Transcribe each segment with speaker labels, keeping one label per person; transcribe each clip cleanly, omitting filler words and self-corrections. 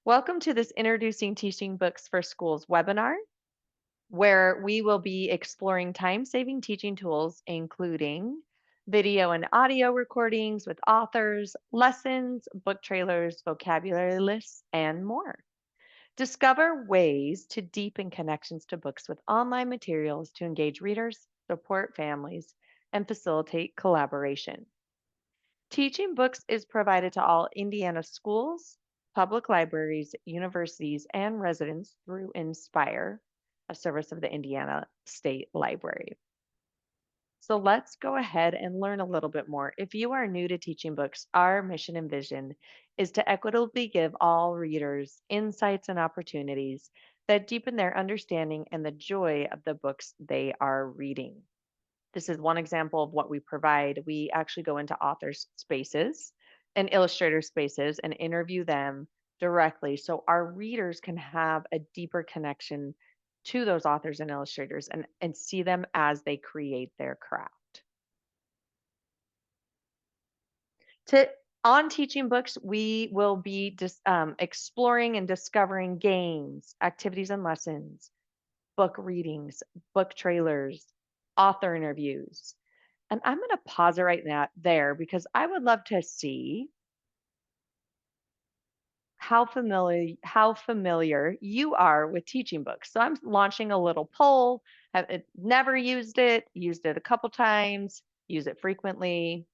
Speaker 1: Welcome to this Introducing Teaching Books for Schools webinar, where we will be exploring time saving teaching tools, including video and audio recordings with authors, lessons, book trailers, vocabulary lists, and more. Discover ways to deepen connections to books with online materials to engage readers, support families, and facilitate collaboration. Teaching Books is provided to all Indiana schools, public libraries, universities, and residents through Inspire, a service of the Indiana State Library. So let's go ahead and learn a little bit more. If you are new to Teaching Books, our mission and vision is to equitably give all readers insights and opportunities that deepen their understanding and the joy of the books they are reading. This is one example of what we provide. We actually go into authors' spaces and illustrator spaces and interview them directly so our readers can have a deeper connection to those authors and illustrators and see them as they create their craft. To on Teaching Books, we will be exploring and discovering games, activities and lessons, book readings, book trailers, author interviews. And I'm going to pause it right now there because I would love to see how familiar you are with Teaching Books. So I'm launching a little poll. Have never used it a couple times, use it frequently.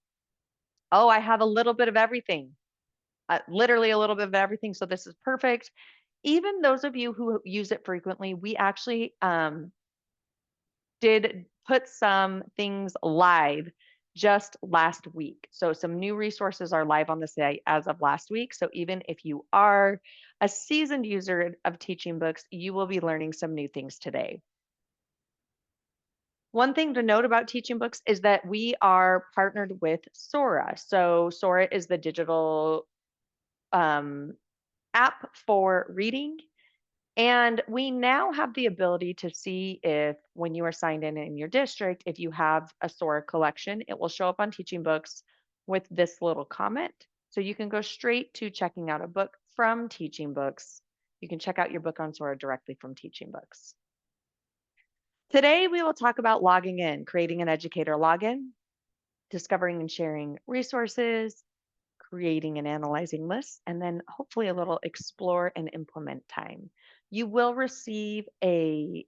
Speaker 1: Oh, I have a little bit of everything. Literally a little bit of everything. So this is perfect. Even those of you who use it frequently, we actually did put some things live just last week. So some new resources are live on the site as of last week. So even if you are a seasoned user of Teaching Books, you will be learning some new things today. One thing to note about Teaching Books is that we are partnered with Sora. So Sora is the digital app for reading. And we now have the ability to see if, when you are signed in your district, if you have a Sora collection, it will show up on Teaching Books with this little comment. So you can go straight to checking out a book from Teaching Books. You can check out your book on Sora directly from Teaching Books. Today, we will talk about logging in, creating an educator login, discovering and sharing resources, creating and analyzing lists, and then hopefully a little explore and implement time. You will receive a,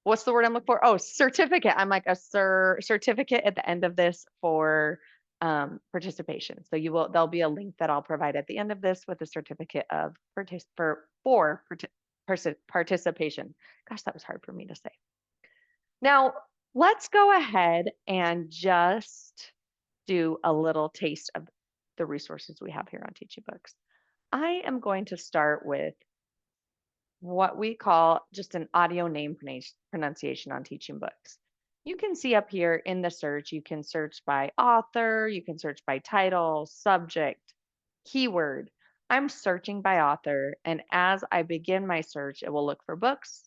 Speaker 1: what's the word I'm looking for? Oh, certificate. I'm like a certificate at the end of this for participation. So there'll be a link that I'll provide at the end of this with a certificate of participation. Gosh, that was hard for me to say. Now, let's go ahead and just do a little taste of the resources we have here on Teaching Books. I am going to start with what we call just an audio name pronunciation on Teaching Books. You can see up here in the search, you can search by author, you can search by title, subject, keyword. I'm searching by author, and as I begin my search, it will look for books,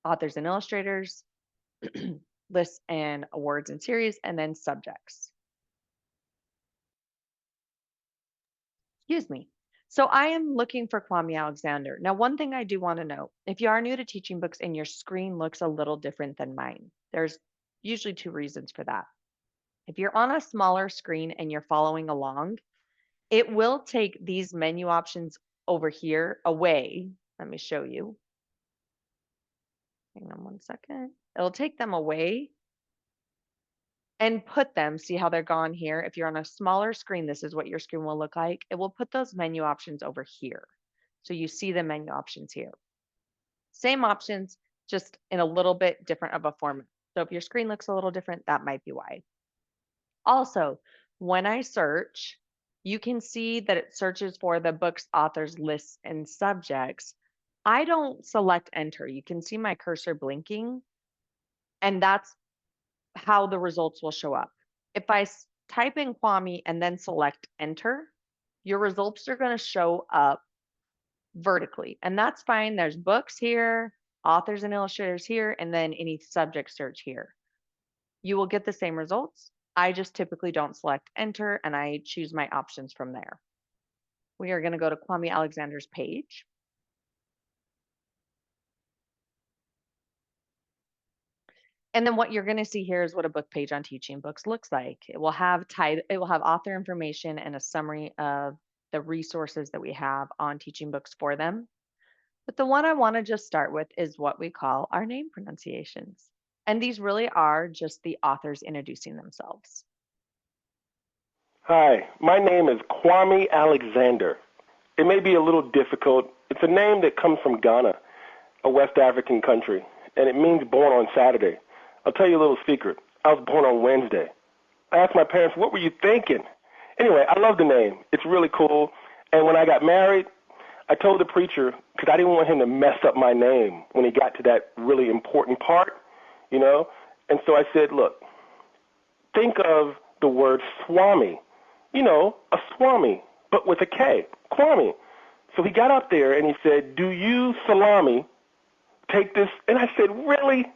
Speaker 1: authors and illustrators, lists and awards and series, and then subjects. Excuse me. So I am looking for Kwame Alexander. Now, one thing I do want to note, if you are new to Teaching Books and your screen looks a little different than mine, there's usually two reasons for that. If you're on a smaller screen and you're following along, it will take these menu options over here away. Let me show you. Hang on one second. It'll take them away and put them, see how they're gone here. If you're on a smaller screen, this is what your screen will look like. It will put those menu options over here. So you see the menu options here. Same options, just in a little bit different of a format. So if your screen looks a little different, that might be why. Also, when I search, you can see that it searches for the books, authors, lists, and subjects. I don't select enter. You can see my cursor blinking, and that's how the results will show up. If I type in Kwame and then select enter, your results are going to show up vertically, and that's fine. There's books here, authors and illustrators here, and then any subject search here. You will get the same results. I just typically don't select enter and I choose my options from there. We are going to go to Kwame Alexander's page. And then what you're going to see here is what a book page on Teaching Books looks like. It will have author information and a summary of the resources that we have on Teaching Books for them. But the one I want to just start with is what we call our name pronunciations. And these really are just the authors introducing themselves.
Speaker 2: Hi, my name is Kwame Alexander. It may be a little difficult. It's a name that comes from Ghana, a West African country, and it means born on Saturday. I'll tell you a little secret. I was born on Wednesday. I asked my parents, what were you thinking? Anyway, I love the name. It's really cool. And when I got married, I told the preacher, because I didn't want him to mess up my name when he got to that really important part, you know? And so I said, look, think of the word Swami. You know, a Swami, but with a K, Kwame. So he got up there and he said, do you, salami, take this? And I said, really?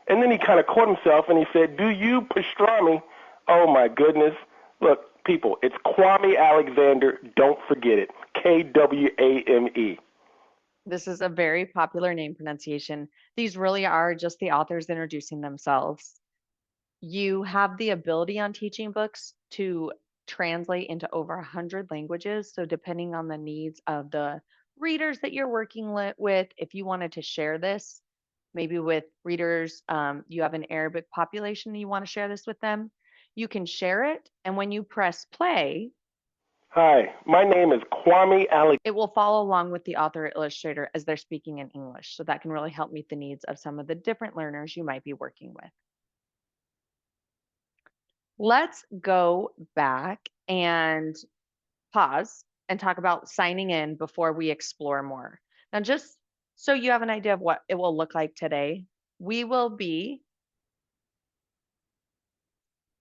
Speaker 2: And then he kind of caught himself and he said, do you, pastrami? Oh, my goodness. Look, people, it's Kwame Alexander. Don't forget it. Kwame.
Speaker 1: This is a very popular name pronunciation. These really are just the authors introducing themselves. You have the ability on Teaching Books to translate into over 100 languages. So depending on the needs of the readers that you're working with, if you wanted to share this, maybe with readers, you have an Arabic population and you want to share this with them, you can share it. And when you press play,
Speaker 2: hi, my name is Kwame Alexander.
Speaker 1: It will follow along with the author illustrator as they're speaking in English. So that can really help meet the needs of some of the different learners you might be working with. Let's go back and pause and talk about signing in before we explore more. Now, just so you have an idea of what it will look like today, we will be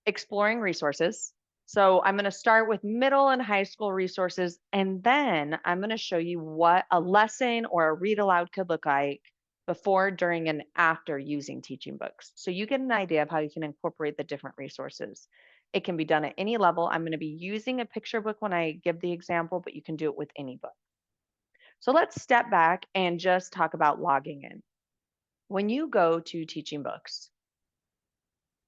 Speaker 1: exploring resources. So I'm going to start with middle and high school resources, and then I'm going to show you what a lesson or a read aloud could look like before, during, and after using Teaching Books. So you get an idea of how you can incorporate the different resources. It can be done at any level. I'm going to be using a picture book when I give the example, but you can do it with any book. So let's step back and just talk about logging in. When you go to Teaching Books,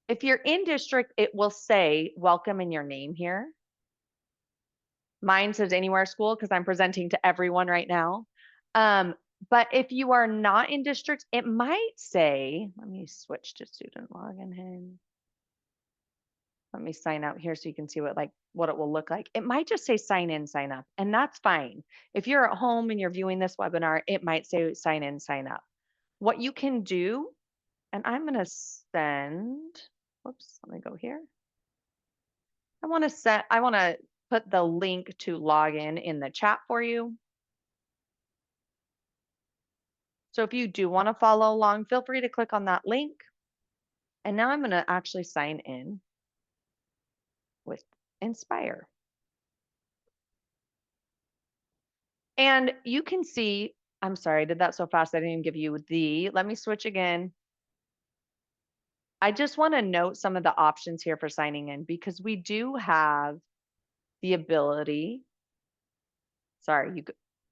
Speaker 1: if you're in district, it will say welcome in your name here. Mine says anywhere school because I'm presenting to everyone right now. But if you are not in district, it might say, let me switch to student login in. Let me sign out here so you can see what it will look like. It might just say sign in, sign up, and that's fine. If you're at home and you're viewing this webinar, it might say sign in, sign up. What you can do, and I'm going to send, whoops, let me go here. I want to put the link to login in the chat for you. So if you do want to follow along, feel free to click on that link. And now I'm going to actually sign in with Inspire. And you can see, I'm sorry, I did that so fast I didn't give you let me switch again. I just want to note some of the options here for signing in because we do have the ability,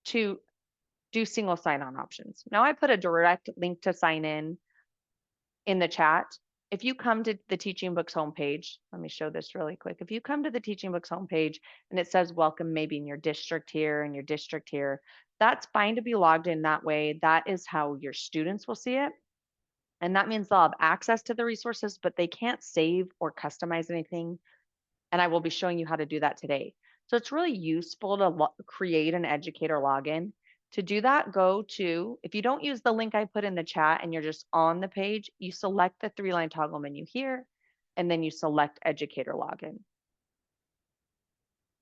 Speaker 1: to do single sign-on options. Now I put a direct link to sign in the chat. If you come to the Teaching Books homepage, let me show this really quick. If you come to the Teaching Books homepage and it says welcome maybe in your district here and your district here, that's fine to be logged in that way. That is how your students will see it. And that means they'll have access to the resources, but they can't save or customize anything. And I will be showing you how to do that today. So it's really useful to create an educator login. To do that, if you don't use the link I put in the chat and you're just on the page, you select the 3-line toggle menu here, and then you select educator login.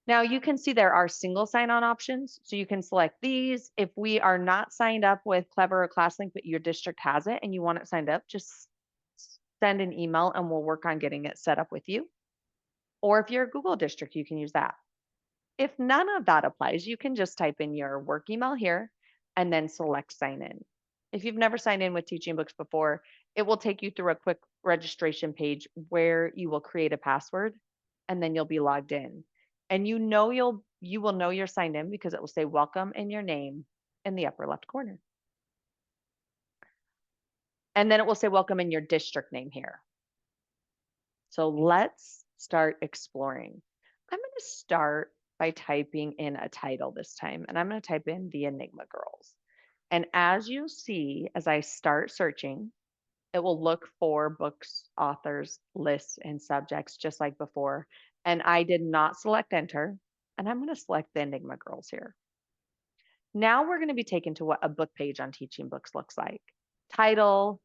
Speaker 1: Now you can see there are single sign-on options. So you can select these. If we are not signed up with Clever or ClassLink, but your district has it and you want it signed up, just send an email and we'll work on getting it set up with you. Or if you're a Google district, you can use that. If none of that applies, you can just type in your work email here and then select sign in. If you've never signed in with Teaching Books before, it will take you through a quick registration page where you will create a password and then you'll be logged in. And you'll you will know you're signed in because it will say welcome and your name in the upper left corner. And then it will say welcome in your district name here. So let's start exploring. I'm going to start by typing in a title this time, and I'm going to type in The Enigma Girls. And as you see, as I start searching, it will look for books, authors, lists, and subjects just like before. And I did not select enter, and I'm going to select the Enigma Girls here. Now we're going to be taken to what a book page on Teaching Books looks like. Title,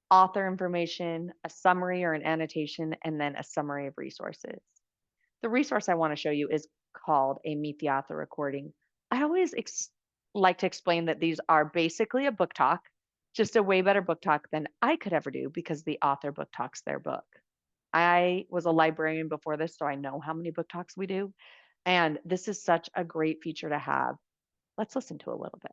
Speaker 1: author information, a summary or an annotation, and then a summary of resources. The resource I want to show you is called a Meet the Author recording. I always like to explain that these are basically a book talk, just a way better book talk than I could ever do because the author book talks their book. I was a librarian before this, so I know how many book talks we do. And this is such a great feature to have. Let's listen to a little bit.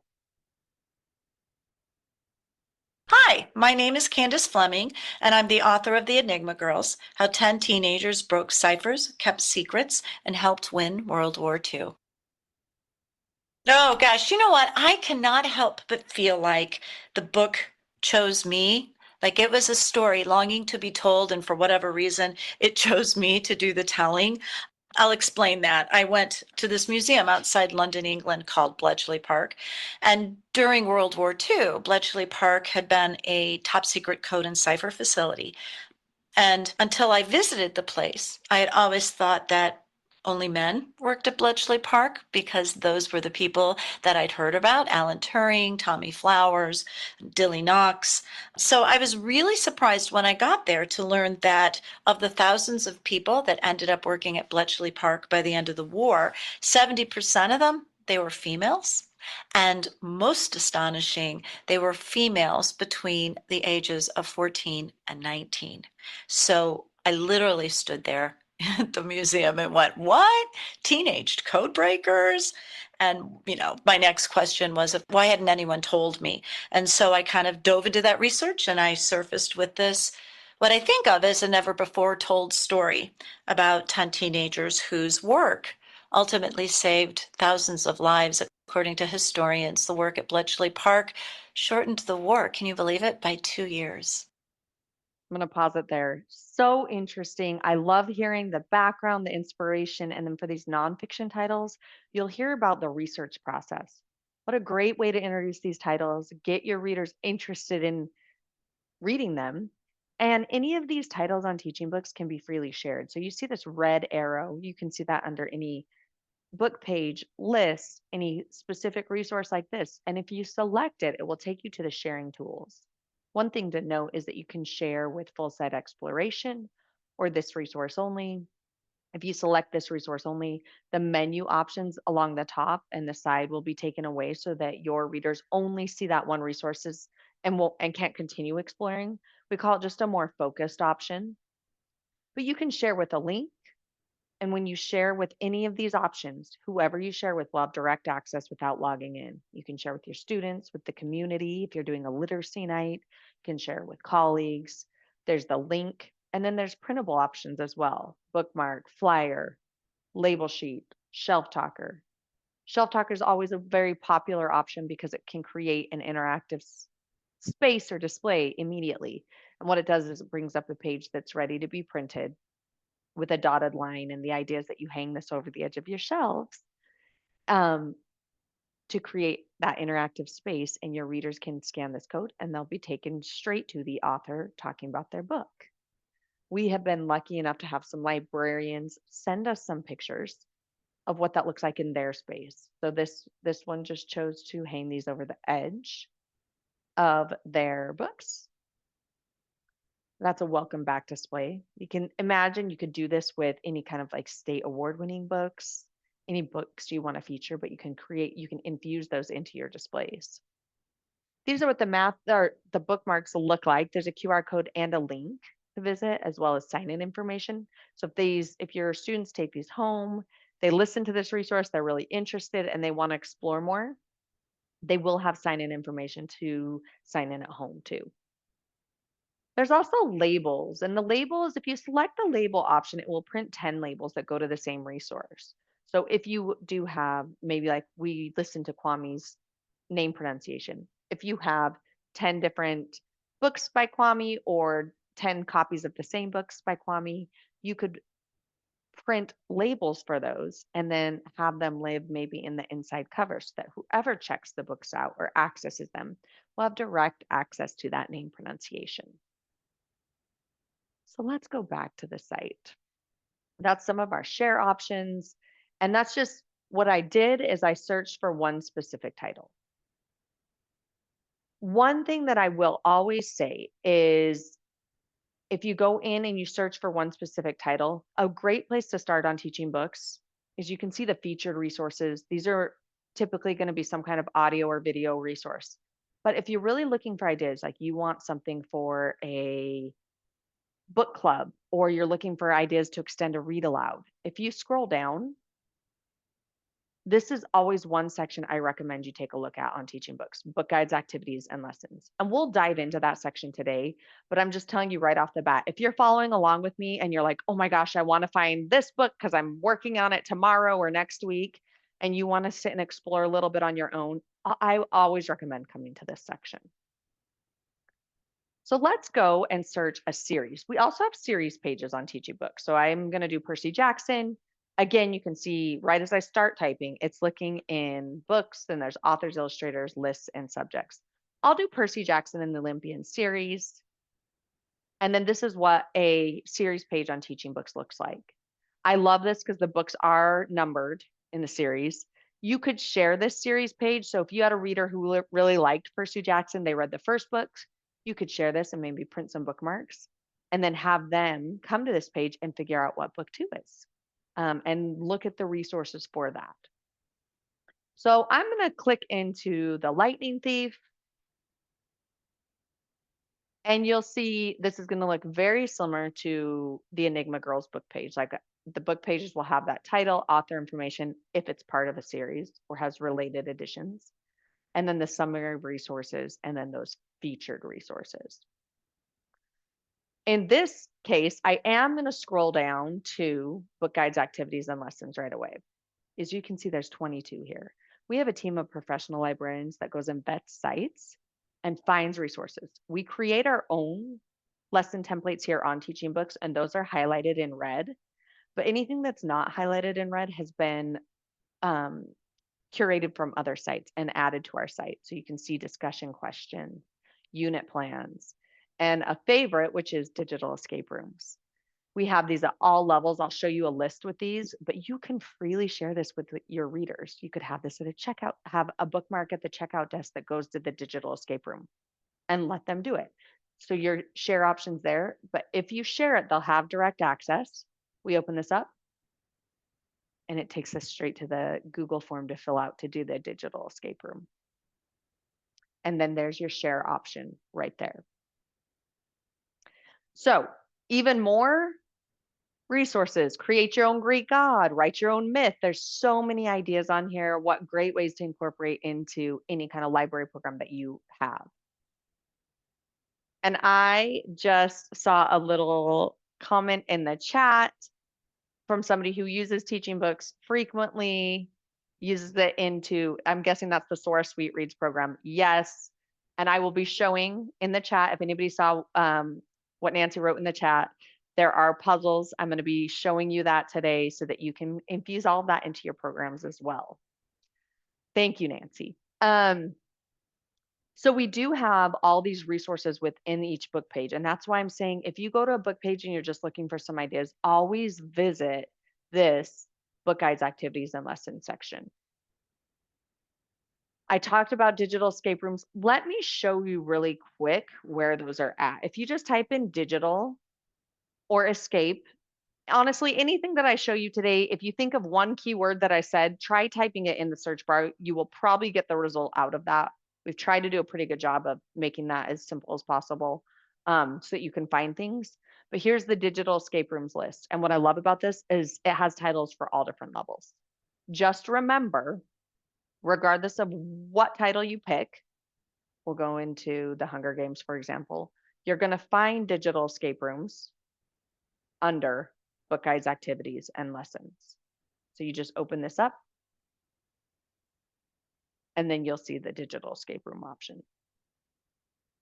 Speaker 3: Hi, my name is Candace Fleming, and I'm the author of The Enigma Girls, How 10 Teenagers Broke Ciphers, Kept Secrets, and Helped Win World War II. Oh gosh, you know what? I cannot help but feel like the book chose me. Like it was a story longing to be told, and for whatever reason, it chose me to do the telling. I'll explain that. I went to this museum outside London, England called Bletchley Park. And during World War II, Bletchley Park had been a top secret code and cipher facility. And until I visited the place, I had always thought that only men worked at Bletchley Park because those were the people that I'd heard about, Alan Turing, Tommy Flowers, Dilly Knox. So I was really surprised when I got there to learn that of the thousands of people that ended up working at Bletchley Park by the end of the war, 70% of them, they were females. And most astonishing, they were females between the ages of 14 and 19. So I literally stood there at the museum and went, what? Teenage code breakers? And, my next question was, why hadn't anyone told me? And so I kind of dove into that research and I surfaced with this, what I think of as a never before told story about 10 teenagers whose work ultimately saved thousands of lives. According to historians, the work at Bletchley Park shortened the war, can you believe it, by 2 years.
Speaker 1: I'm going to pause it there. So interesting. I love hearing the background, the inspiration, and then for these nonfiction titles, you'll hear about the research process. What a great way to introduce these titles, get your readers interested in reading them. And any of these titles on Teaching Books can be freely shared. So you see this red arrow, you can see that under any book page, list, any specific resource like this. And if you select it, it will take you to the sharing tools. One thing to note is that you can share with full site exploration or this resource only. If you select this resource only, the menu options along the top and the side will be taken away so that your readers only see that one resources and can't continue exploring. We call it just a more focused option. But you can share with a link, and when you share with any of these options, whoever you share with will have direct access without logging in. You can share with your students, with the community. If you're doing a literacy night, you can share with colleagues. There's the link, and then there's printable options as well: bookmark, flyer, label sheet, shelf talker. Shelf talker is always a very popular option because it can create an interactive space or display immediately. And what it does is it brings up a page that's ready to be printed with a dotted line. And the idea is that you hang this over the edge of your shelves um, to create that interactive space, and your readers can scan this code and they'll be taken straight to the author talking about their book. We have been lucky enough to have some librarians send us some pictures of what that looks like in their space. So this one just chose to hang these over the edge of their books. That's a welcome back display. You can imagine you could do this with any kind of like state award winning books, any books you want to feature, but you can infuse those into your displays. These are what the bookmarks will look like. There's a QR code and a link to visit, as well as sign in information. So if your students take these home, they listen to this resource, they're really interested and they want to explore more, they will have sign in information to sign in at home too. There's also labels, and the labels, if you select the label option, it will print 10 labels that go to the same resource. So if you do have, maybe like we listened to Kwame's name pronunciation, if you have 10 different books by Kwame or 10 copies of the same books by Kwame, you could print labels for those and then have them live maybe in the inside cover so that whoever checks the books out or accesses them will have direct access to that name pronunciation. So let's go back to the site. That's some of our share options. And that's just what I did is I searched for one specific title. One thing that I will always say is if you go in and you search for one specific title, a great place to start on TeachingBooks is you can see the featured resources. These are typically going to be some kind of audio or video resource. But if you're really looking for ideas, like you want something for a book club or you're looking for ideas to extend a read aloud, if you scroll down, this is always one section I recommend you take a look at on TeachingBooks, book guides, activities, and lessons. And we'll dive into that section today, but I'm just telling you right off the bat, if you're following along with me and you're like, oh my gosh, I want to find this book because I'm working on it tomorrow or next week, and you want to sit and explore a little bit on your own, I always recommend coming to this section. So let's go and search a series. We also have series pages on TeachingBooks. So I'm going to do Percy Jackson. Again, you can see right as I start typing, it's looking in books, then there's authors, illustrators, lists, and subjects. I'll do Percy Jackson in the Olympian series. And then this is what a series page on TeachingBooks looks like. I love this because the books are numbered in the series. You could share this series page. So if you had a reader who really liked Percy Jackson, they read the first book, you could share this and maybe print some bookmarks and then have them come to this page and figure out what book 2 is and look at the resources for that. So I'm going to click into the Lightning Thief. And you'll see this is going to look very similar to the Enigma Girls book page. Like the book pages will have that title, author information, if it's part of a series or has related editions, and then the summary of resources, and then those featured resources. In this case, I am going to scroll down to book guides, activities, and lessons right away. As you can see, there's 22 here. We have a team of professional librarians that goes and vets sites and finds resources. We create our own lesson templates here on TeachingBooks, and those are highlighted in red. But anything that's not highlighted in red has been curated from other sites and added to our site. So you can see discussion questions, unit plans, and a favorite, which is digital escape rooms. We have these at all levels. I'll show you a list with these, but you can freely share this with your readers. You could have this at a checkout, have a bookmark at the checkout desk that goes to the digital escape room and let them do it. So your share options there, but if you share it, they'll have direct access. We open this up and it takes us straight to the Google form to fill out to do the digital escape room. And then there's your share option right there. So even more resources, create your own Greek god, write your own myth. There's so many ideas on here. What great ways to incorporate into any kind of library program that you have. And I just saw a little comment in the chat from somebody who uses TeachingBooks frequently, uses it into, I'm guessing that's the Sora Suite Reads program. Yes. And I will be showing in the chat, if anybody saw what Nancy wrote in the chat, there are puzzles. I'm going to be showing you that today so that you can infuse all of that into your programs as well. Thank you, Nancy. So we do have all these resources within each book page. And that's why I'm saying if you go to a book page and you're just looking for some ideas, always visit this book guides, activities, and lessons section. I talked about digital escape rooms. Let me show you really quick where those are at. If you just type in digital or escape, honestly, anything that I show you today, if you think of one keyword that I said, try typing it in the search bar. You will probably get the result out of that. We've tried to do a pretty good job of making that as simple as possible so that you can find things. But here's the digital escape rooms list. And what I love about this is it has titles for all different levels. Just remember, regardless of what title you pick, we'll go into the Hunger Games, for example, you're going to find digital escape rooms under book guides, activities, and lessons. So you just open this up and then you'll see the digital escape room option.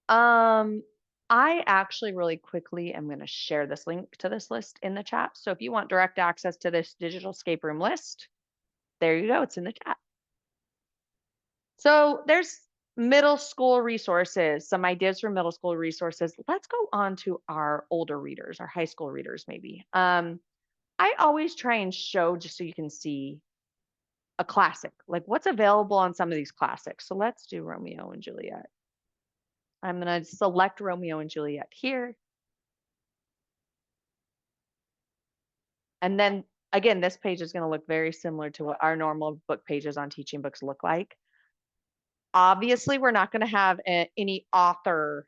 Speaker 1: I actually really quickly am going to share this link to this list in the chat. So if you want direct access to this digital escape room list, there you go. It's in the chat. So there's middle school resources, some ideas for middle school resources. Let's go on to our older readers, our high school readers, maybe. I always try and show just so you can see a classic, like what's available on some of these classics. So let's do Romeo and Juliet. I'm going to select Romeo and Juliet here. And then again, this page is going to look very similar to what our normal book pages on Teaching Books look like. Obviously, we're not going to have any author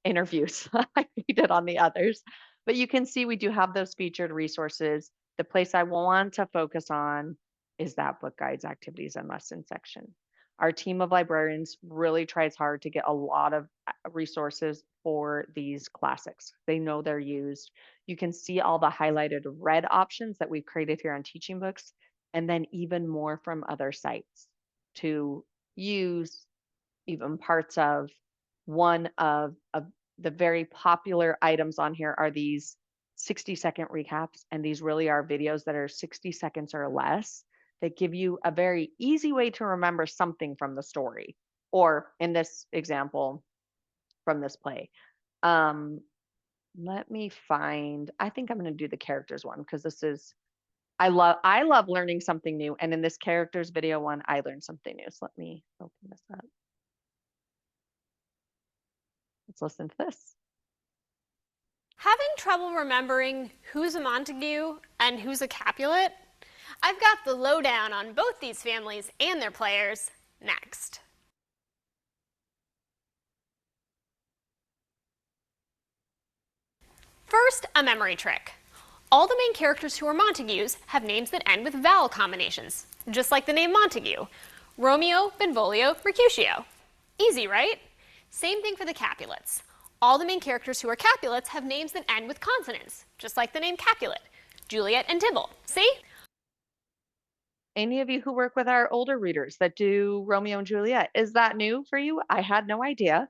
Speaker 1: interviews like we did on the others, but you can see we do have those featured resources. The place I want to focus on is that book guides, activities, and lessons section. Our team of librarians really tries hard to get a lot of resources for these classics. They know they're used. You can see all the highlighted red options that we've created here on Teaching Books, and then even more from other sites to use even parts of. One of the very popular items on here are these 60-second recaps, and these really are videos that are 60 seconds or less that give you a very easy way to remember something from the story, or in this example, from this play. Let me find, I think I'm going to do the characters one because this is, I love learning something new. And in this characters video one, I learned something new. So let me open this up. Let's listen to this.
Speaker 4: Having trouble remembering who's a Montague and who's a Capulet? I've got the lowdown on both these families and their players next. First, a memory trick. All the main characters who are Montagues have names that end with vowel combinations, just like the name Montague. Romeo, Benvolio, Mercutio. Easy, right? Same thing for the Capulets. All the main characters who are Capulets have names that end with consonants, just like the name Capulet. Juliet and Tybalt. See?
Speaker 1: Any of you who work with our older readers that do Romeo and Juliet, is that new for you? I had no idea.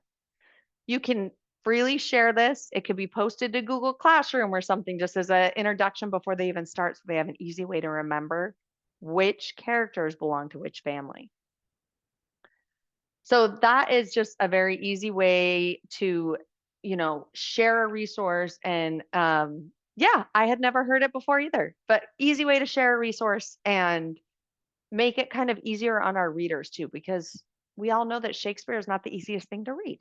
Speaker 1: You can freely share this. It could be posted to Google Classroom or something just as an introduction before they even start, so they have an easy way to remember which characters belong to which family. So that is just a very easy way to, share a resource. And yeah, I had never heard it before either, but easy way to share a resource and make it kind of easier on our readers too, because we all know that Shakespeare is not the easiest thing to read.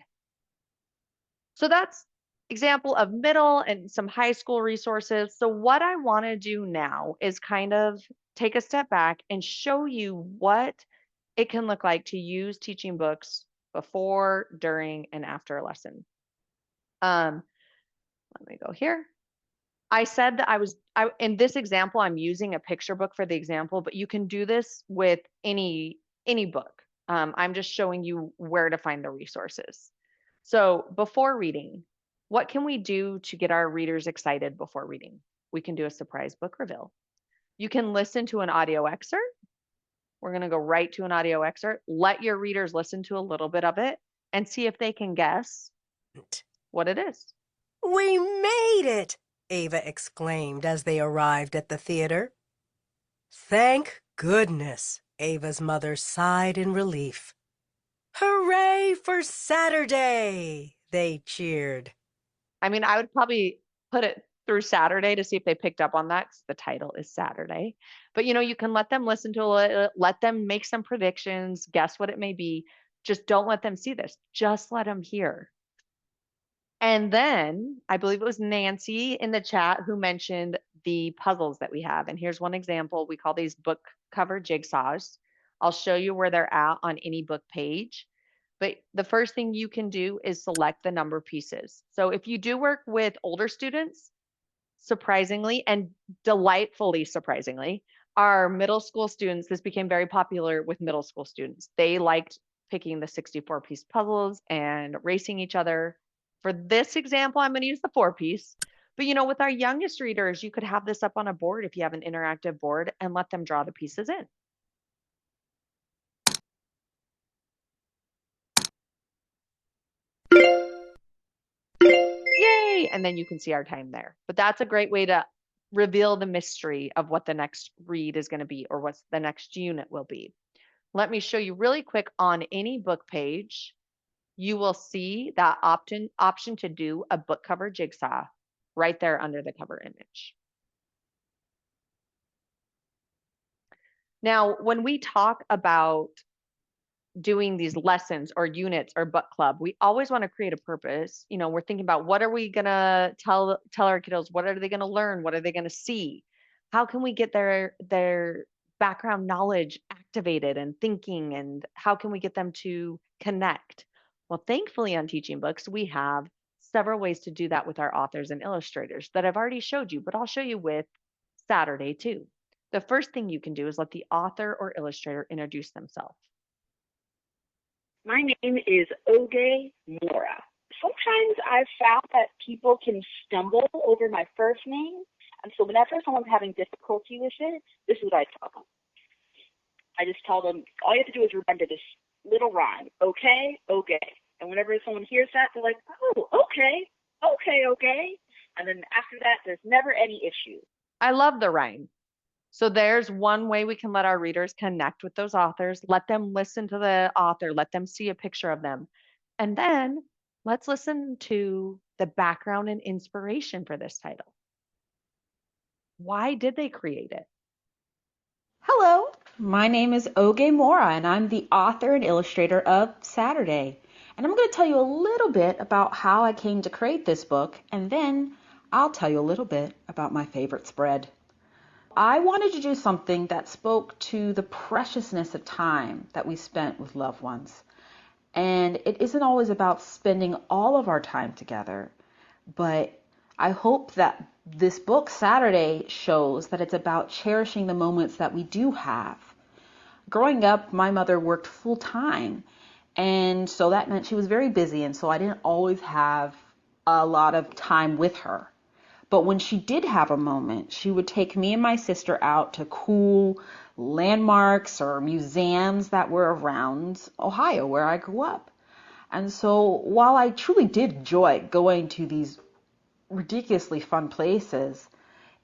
Speaker 1: So that's example of middle and some high school resources. So what I want to do now is kind of take a step back and show you what it can look like to use Teaching Books before, during, and after a lesson. Let me go here. I said that in this example, I'm using a picture book for the example, but you can do this with any book. I'm just showing you where to find the resources. So before reading, what can we do to get our readers excited before reading? We can do a surprise book reveal. You can listen to an audio excerpt. We're going to go right to an audio excerpt. Let your readers listen to a little bit of it and see if they can guess what it is.
Speaker 5: We made it! Ava exclaimed as they arrived at the theater. Thank goodness, Ava's mother sighed in relief. Hooray for Saturday! They cheered.
Speaker 1: I mean, I would probably put it through Saturday to see if they picked up on that, because the title is Saturday. But you can let them listen to it, let them make some predictions, guess what it may be. Just don't let them see this. Just let them hear. And then I believe it was Nancy in the chat who mentioned the puzzles that we have. And here's one example. We call these book cover jigsaws. I'll show you where they're at on any book page. But the first thing you can do is select the number of pieces. So if you do work with older students, surprisingly and delightfully surprisingly, our middle school students, this became very popular with middle school students. They liked picking the 64-piece puzzles and racing each other. For this example, I'm going to use the 4-piece, But with our youngest readers, you could have this up on a board if you have an interactive board and let them draw the pieces in. Yay! And then you can see our time there. But that's a great way to reveal the mystery of what the next read is going to be or what the next unit will be. Let me show you really quick on any book page. You will see that option to do a book cover jigsaw right there under the cover image. Now, when we talk about doing these lessons or units or book club, we always want to create a purpose. We're thinking about what are we going to tell our kiddos? What are they going to learn? What are they going to see? How can we get their background knowledge activated and thinking, and how can we get them to connect? Well, thankfully on TeachingBooks, we have several ways to do that with our authors and illustrators that I've already showed you, but I'll show you with Saturday too. The first thing you can do is let the author or illustrator introduce themselves.
Speaker 6: My name is Oge Mora. Sometimes I've found that people can stumble over my first name, and so whenever someone's having difficulty with it, this is what I tell them. I just tell them, all you have to do is remember this little rhyme, okay, okay. And whenever someone hears that, they're like, oh, okay, okay, okay. And then after that, there's never any issue.
Speaker 1: I love the rhyme. So there's one way we can let our readers connect with those authors, let them listen to the author, let them see a picture of them. And then let's listen to the background and inspiration for this title. Why did they create it?
Speaker 7: Hello, my name is Oge Mora, and I'm the author and illustrator of Saturday. And I'm going to tell you a little bit about how I came to create this book, and then I'll tell you a little bit about my favorite spread. I wanted to do something that spoke to the preciousness of time that we spent with loved ones. And it isn't always about spending all of our time together, but I hope that this book, Saturday, shows that it's about cherishing the moments that we do have. Growing up, my mother worked full time, and so that meant she was very busy, and so I didn't always have a lot of time with her. But when she did have a moment, she would take me and my sister out to cool landmarks or museums that were around Ohio, where I grew up. And so while I truly did enjoy going to these ridiculously fun places,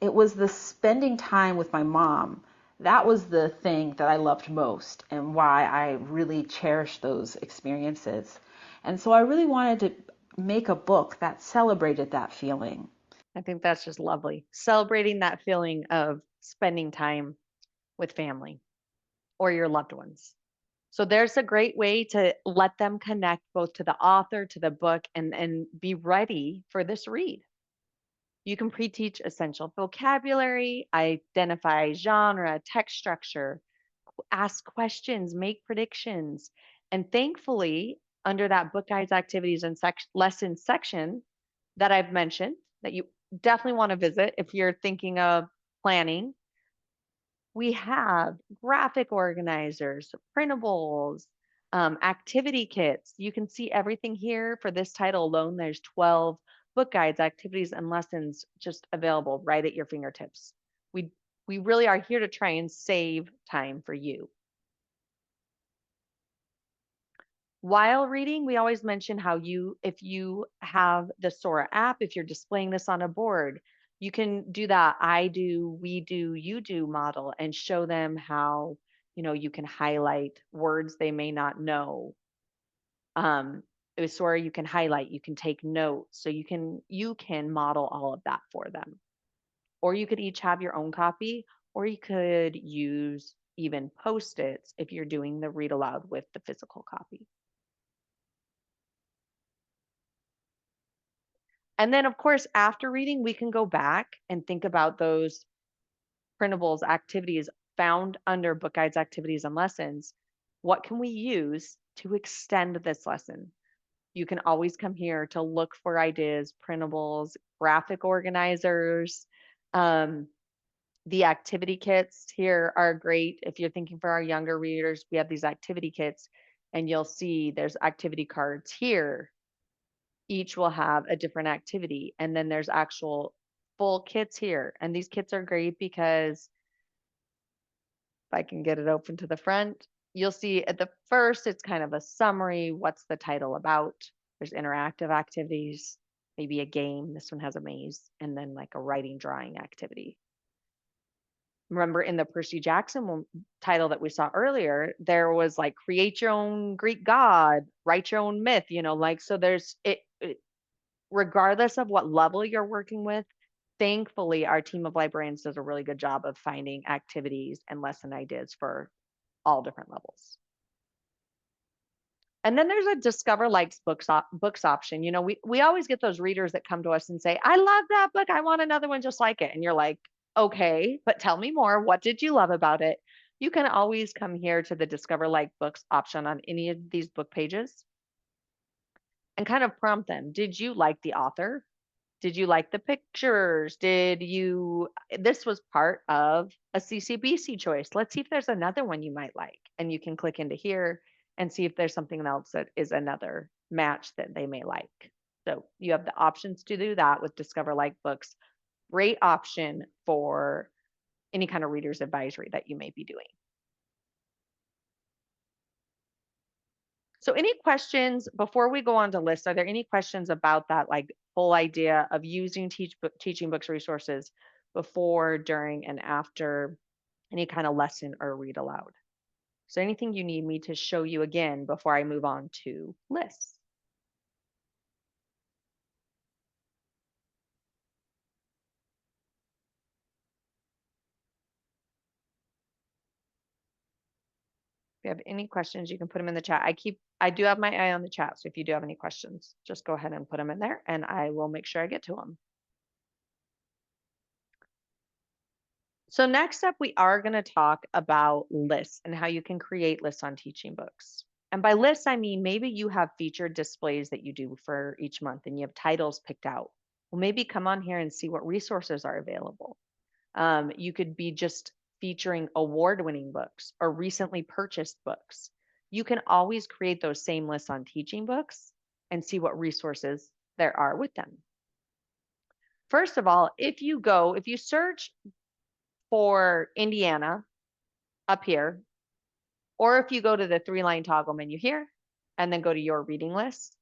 Speaker 7: it was the spending time with my mom. That was the thing that I loved most and why I really cherished those experiences. And so I really wanted to make a book that celebrated that feeling.
Speaker 1: I think that's just lovely. Celebrating that feeling of spending time with family or your loved ones. So there's a great way to let them connect both to the author, to the book, and be ready for this read. You can pre-teach essential vocabulary, identify genre, text structure, ask questions, make predictions. And thankfully, under that book guides, activities, and lessons section that I've mentioned, that you definitely want to visit if you're thinking of planning, we have graphic organizers, printables, activity kits. You can see everything here for this title alone. There's 12 book guides, activities, and lessons just available right at your fingertips. We really are here to try and save time for you. While reading, we always mention how if you have the Sora app, if you're displaying this on a board, you can do that I do, we do, you do model and show them how, you can highlight words they may not know. With Sora, you can highlight, you can take notes, so you can model all of that for them. Or you could each have your own copy, or you could use even Post-its if you're doing the read aloud with the physical copy. And then, of course, after reading, we can go back and think about those printables, activities found under book guides, activities, and lessons. What can we use to extend this lesson? You can always come here to look for ideas, printables, graphic organizers. The activity kits here are great. If you're thinking for our younger readers, we have these activity kits, and you'll see there's activity cards here. Each will have a different activity, and then there's actual full kits here. And these kits are great because if I can get it open to the front, you'll see at the first, it's kind of a summary. What's the title about? There's interactive activities, maybe a game. This one has a maze, and then like a writing drawing activity. Remember in the Percy Jackson title that we saw earlier, there was like create your own Greek god, write your own myth, like, so there's regardless of what level you're working with, thankfully our team of librarians does a really good job of finding activities and lesson ideas for all different levels. And then there's a discover likes books option. We always get those readers that come to us and say, I love that book, I want another one just like it. And you're like, okay, but tell me more. What did you love about it? You can always come here to the discover like books option on any of these book pages and kind of prompt them. Did you like the author? Did you like the pictures? This was part of a CCBC choice. Let's see if there's another one you might like. And you can click into here and see if there's something else that is another match that they may like. So you have the options to do that with Discover Like Books. Great option for any kind of reader's advisory that you may be doing. So any questions before we go on to lists? Are there any questions about that like whole idea of using TeachingBooks resources before, during, and after any kind of lesson or read aloud? Is there anything you need me to show you again before I move on to lists? If you have any questions, you can put them in the chat. I do have my eye on the chat. So if you do have any questions, just go ahead and put them in there and I will make sure I get to them. So next up, we are going to talk about lists and how you can create lists on TeachingBooks. And by lists, I mean, maybe you have featured displays that you do for each month and you have titles picked out. Well, maybe come on here and see what resources are available. You could be just featuring award-winning books or recently purchased books. You can always create those same lists on TeachingBooks and see what resources there are with them. First of all, if you search for Indiana up here, or if you go to the 3-line toggle menu here and then go to your reading list,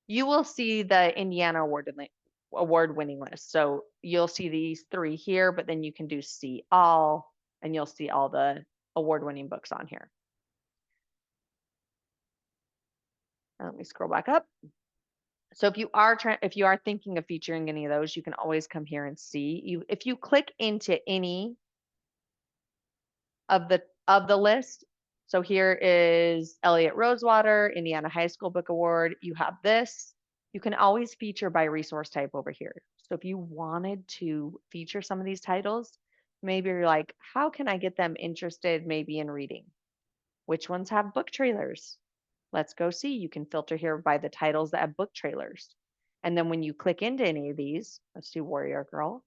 Speaker 1: you will see the Indiana award-winning list. So you'll see these 3 here, but then you can do see all, and you'll see all the award-winning books on here. Let me scroll back up. So if you are thinking of featuring any of those, you can always come here and see. If you click into any of the list, so here is Elliott Rosewater, Indiana High School Book Award. You have this. You can always feature by resource type over here. So if you wanted to feature some of these titles, maybe you're like, how can I get them interested maybe in reading? Which ones have book trailers? Let's go see. You can filter here by the titles that have book trailers. And then when you click into any of these, let's do Warrior Girl.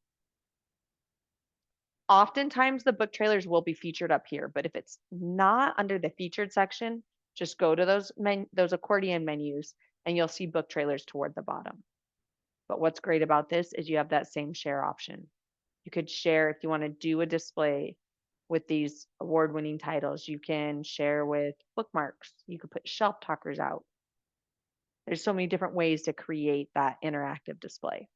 Speaker 1: Oftentimes the book trailers will be featured up here, but if it's not under the featured section, just go to those accordion menus and you'll see book trailers toward the bottom. But what's great about this is you have that same share option. You could share if you want to do a display with these award-winning titles. You can share with bookmarks. You could put shelf talkers out. There's so many different ways to create that interactive display.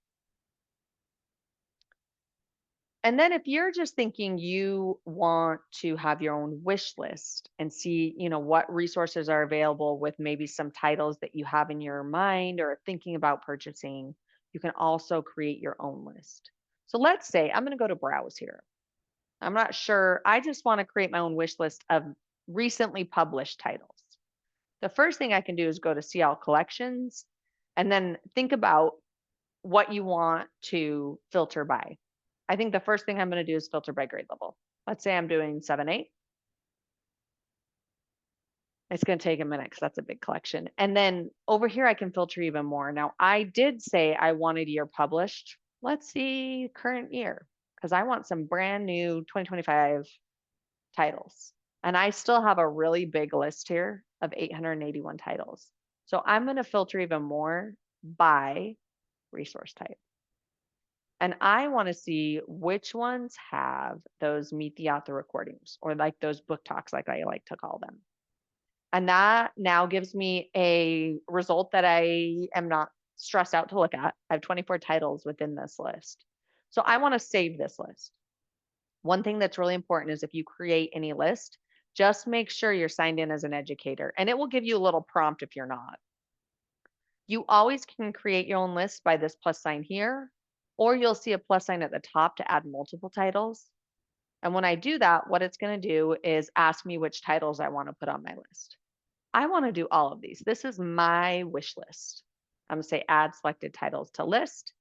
Speaker 1: And then if you're just thinking you want to have your own wish list and see, what resources are available with maybe some titles that you have in your mind or thinking about purchasing, you can also create your own list. So let's say I'm going to go to browse here. I'm not sure. I just want to create my own wish list of recently published titles. The first thing I can do is go to see all collections and then think about what you want to filter by. I think the first thing I'm going to do is filter by grade level. Let's say I'm doing 7-8. It's going to take a minute because that's a big collection. And then over here, I can filter even more. Now, I did say I wanted year published. Let's see current year, because I want some brand new 2025 titles. And I still have a really big list here of 881 titles. So I'm going to filter even more by resource type. And I want to see which ones have those meet the author recordings, or like those book talks, like I like to call them. And that now gives me a result that I am not stressed out to look at. I have 24 titles within this list. So I want to save this list. One thing that's really important is if you create any list, just make sure you're signed in as an educator, and it will give you a little prompt if you're not. You always can create your own list by this plus sign here, or you'll see a plus sign at the top to add multiple titles. And when I do that, what it's going to do is ask me which titles I want to put on my list. I want to do all of these. This is my wish list. I'm going to say add selected titles to list.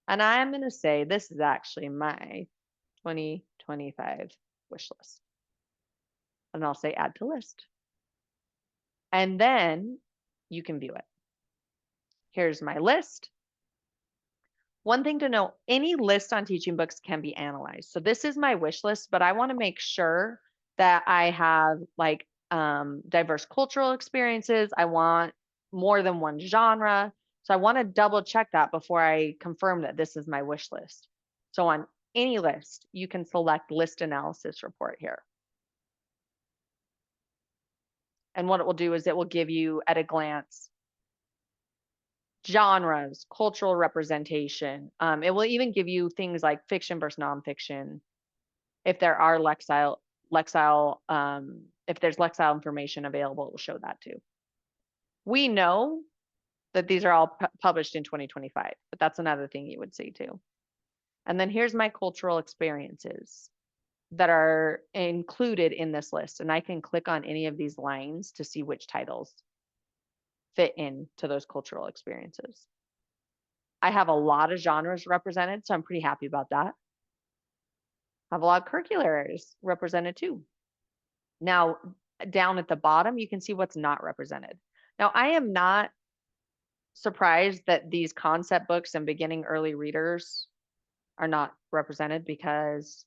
Speaker 1: And I'm going to say this is actually my 2025 wish list. And I'll say add to list. And then you can view it. Here's my list. One thing to know, any list on TeachingBooks can be analyzed. So this is my wish list, but I want to make sure that I have like diverse cultural experiences. I want more than one genre. So I want to double check that before I confirm that this is my wish list. So on any list, you can select list analysis report here. And what it will do is it will give you at a glance genres, cultural representation. It will even give you things like fiction versus nonfiction. If there are Lexile, if there's Lexile information available, it will show that too. We know that these are all published in 2025, but that's another thing you would see too. And then here's my cultural experiences that are included in this list. And I can click on any of these lines to see which titles fit into those cultural experiences. I have a lot of genres represented, so I'm pretty happy about that. I have a lot of curricular areas represented too. Now, down at the bottom, you can see what's not represented. Now, I am not surprised that these concept books and beginning early readers are not represented, because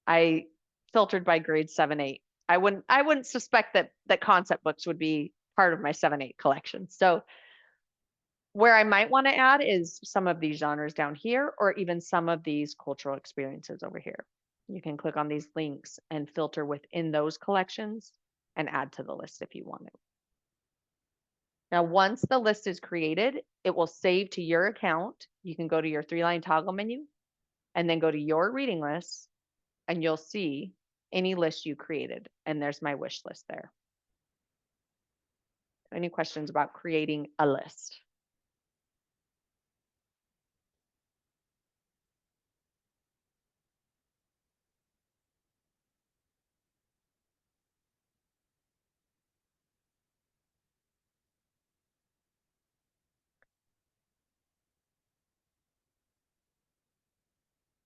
Speaker 1: I filtered by grades 7-8. I wouldn't suspect that concept books would be part of my 7-8 collection. So where I might want to add is some of these genres down here, or even some of these cultural experiences over here. You can click on these links and filter within those collections and add to the list if you want to. Now, once the list is created, it will save to your account. You can go to your 3-line toggle menu and then go to your reading list, and you'll see any list you created. And there's my wish list there. Any questions about creating a list?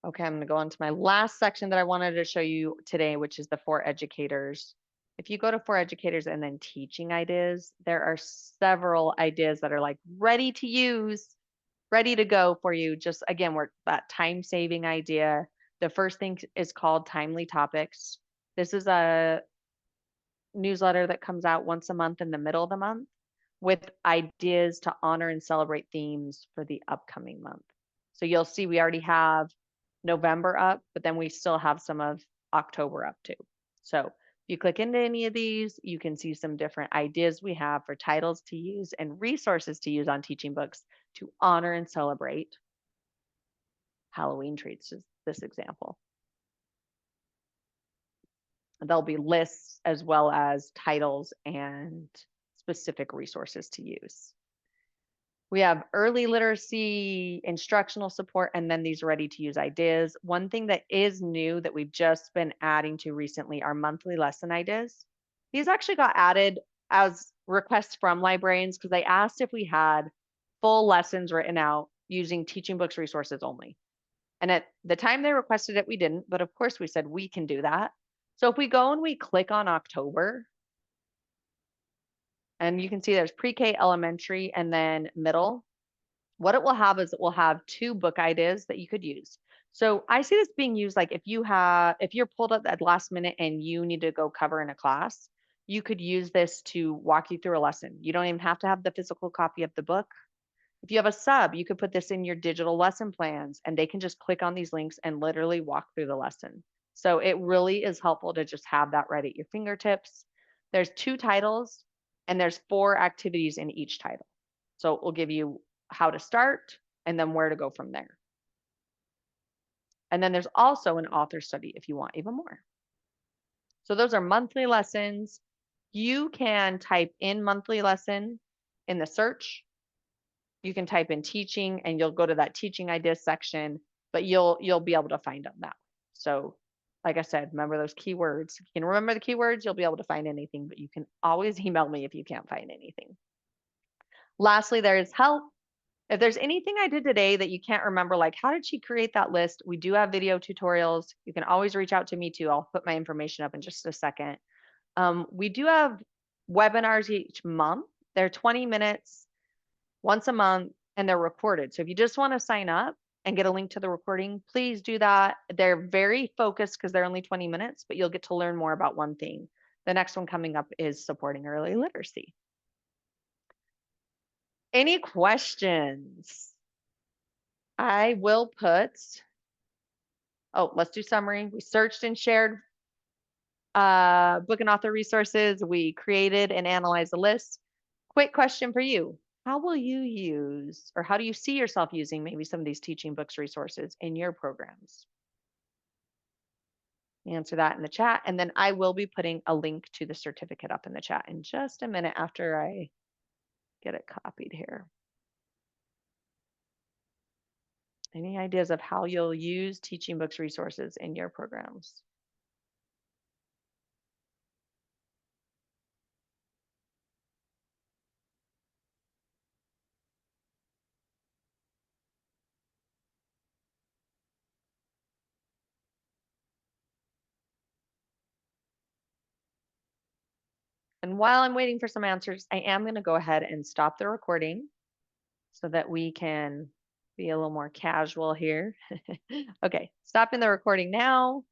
Speaker 1: Okay, I'm going to go on to my last section that I wanted to show you today, which is the for educators. If you go to for educators and then teaching ideas, there are several ideas that are like ready to use, ready to go for you. Just again, we're that time saving idea. The first thing is called Timely Topics. This is a newsletter that comes out once a month in the middle of the month with ideas to honor and celebrate themes for the upcoming month. So you'll see we already have November up, but then we still have some of October up too. So if you click into any of these, you can see some different ideas we have for titles to use and resources to use on TeachingBooks to honor and celebrate Halloween treats, is this example. There'll be lists as well as titles and specific resources to use. We have early literacy, instructional support, and then these ready to use ideas. One thing that is new that we've just been adding to recently are monthly lesson ideas. These actually got added as requests from librarians because they asked if we had full lessons written out using TeachingBooks resources only. And at the time they requested it, we didn't, but of course we said we can do that. So if we go and we click on October, and you can see there's pre-K, elementary, and then middle. What it will have is it will have 2 book ideas that you could use. So I see this being used like if you're pulled up at last minute and you need to go cover in a class, you could use this to walk you through a lesson. You don't even have to have the physical copy of the book. If you have a sub, you could put this in your digital lesson plans and they can just click on these links and literally walk through the lesson. So it really is helpful to just have that right at your fingertips. There's 2 titles and there's 4 activities in each title. So it will give you how to start and then where to go from there. And then there's also an author study if you want even more. So those are monthly lessons. You can type in monthly lesson in the search. You can type in teaching and you'll go to that teaching ideas section, but you'll be able to find them that way. So like I said, remember those keywords. If you can remember the keywords, you'll be able to find anything, but you can always email me if you can't find anything. Lastly, there is help. If there's anything I did today that you can't remember, like how did she create that list? We do have video tutorials. You can always reach out to me too. I'll put my information up in just a second. We do have webinars each month. They're 20 minutes once a month and they're recorded. So if you just want to sign up and get a link to the recording, please do that. They're very focused because they're only 20 minutes, but you'll get to learn more about one thing. The next one coming up is supporting early literacy. Any questions? I will put, oh, let's do summary. We searched and shared book and author resources. We created and analyzed a list. Quick question for you. How will you use, or how do you see yourself using maybe some of these TeachingBooks resources in your programs? Answer that in the chat. And then I will be putting a link to the certificate up in the chat in just a minute after I get it copied here. Any ideas of how you'll use TeachingBooks resources in your programs? And while I'm waiting for some answers, I am going to go ahead and stop the recording so that we can be a little more casual here. Okay, stopping the recording now.